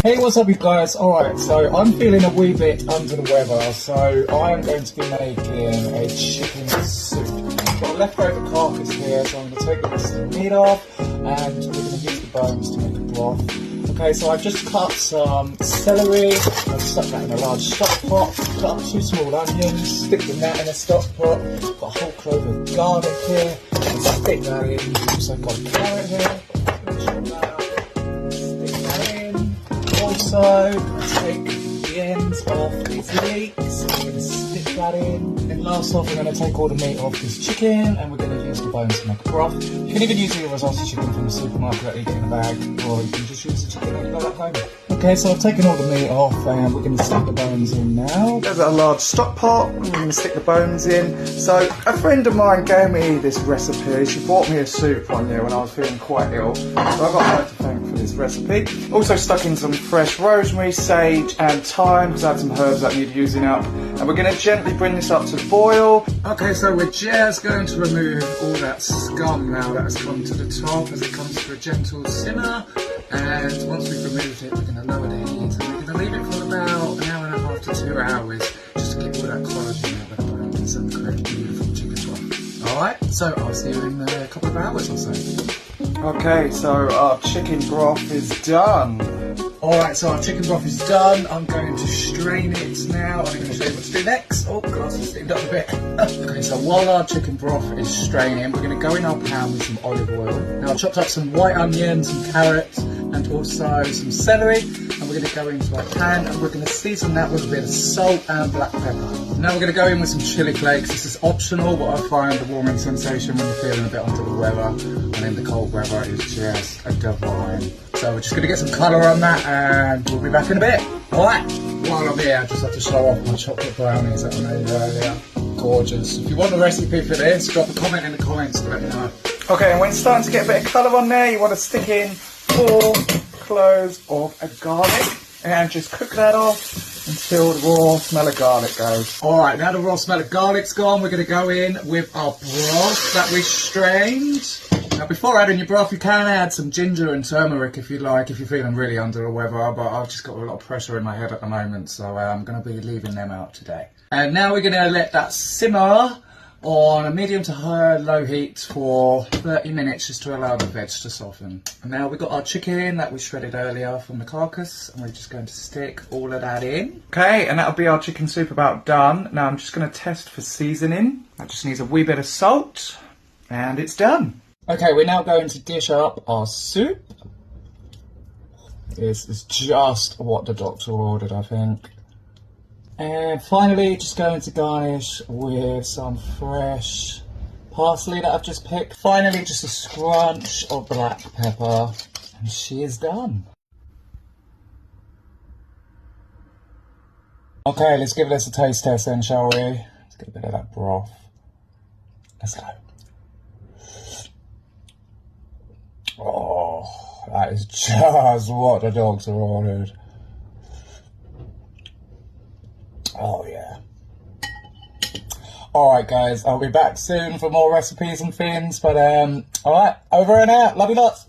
Hey, what's up you guys? Alright, so I'm feeling a wee bit under the weather, so I am going to be making a chicken soup. I've got a leftover carcass here, so I'm going to take the rest of the meat off and we're going to use the bones to make a broth. Okay, so I've just cut some celery, I've stuck that in a large stock pot, cut up 2 small onions, stick that in a stock pot, got a whole clove of garlic here, and stick that in. We've also got a carrot here. Also, take the ends off these leeks, I'm going to stick that in. And last off, we're going to take all the meat off this chicken and we're going to use the bones to make a broth. You can even use your risotto chicken from the supermarket that you get in a bag, or you can just use the chicken that you got at home. Okay, so I've taken all the meat off and we're going to stick the bones in now. There's a large stock pot and we're going to stick the bones in. So a friend of mine gave me this recipe. She bought me a soup one year when I was feeling quite ill. So I got her to thank for this recipe. Also stuck in some fresh rosemary, sage and thyme because I had some herbs that need using up. And we're going to gently bring this up to boil. Okay, so we're just going to remove all that scum now that has come to the top as it comes to a gentle simmer. And once we've removed it, we're going to lower the heat and we're going to leave it for about 1.5 to 2 hours just to get all that collagen out of the bones and some create beautiful chicken broth. Alright, so I'll see you in a couple of hours or so. Okay, so our chicken broth is done. Alright, so our chicken broth is done. I'm going to strain it now. I'm going to show you what to do next. Oh, glass has steamed up a bit. Okay, so while our chicken broth is straining, we're going to go in our pan with some olive oil. Now I've chopped up some white onions, some carrots, and also some celery. And we're going to go into our pan and we're going to season that with a bit of salt and black pepper. Now we're going to go in with some chili flakes. This is optional, but I find the warming sensation when you're feeling a bit under the weather and in the cold weather is just a divine. So we're just going to get some colour on that and we'll be back in a bit. Alright, while I'm here I just have to show off my chocolate brownies that I made earlier. Gorgeous. If you want a recipe for this, drop a comment in the comments to let me know. Okay, and when it's starting to get a bit of colour on there, you want to stick in 4 cloves of garlic and just cook that off until the raw smell of garlic goes. Alright, now the raw smell of garlic's gone, we're going to go in with our broth that we strained. Now before adding your broth, you can add some ginger and turmeric if you like, if you're feeling really under the weather, but I've just got a lot of pressure in my head at the moment, so I'm going to be leaving them out today. And now we're going to let that simmer on a medium to high low heat for 30 minutes just to allow the veg to soften. And now we've got our chicken that we shredded earlier from the carcass and we're just going to stick all of that in. Okay, and that'll be our chicken soup about done. Now I'm just going to test for seasoning. That just needs a wee bit of salt and it's done. Okay, we're now going to dish up our soup. This is just what the doctor ordered, I think. And finally, just going to garnish with some fresh parsley that I've just picked. Finally, just a scrunch of black pepper, and she is done. Okay, let's give this a taste test then, shall we? Let's get a bit of that broth. Let's go. Oh, that is just what the dogs are ordered. Oh yeah. Alright guys, I'll be back soon for more recipes and things, but alright, over and out. Love you lots.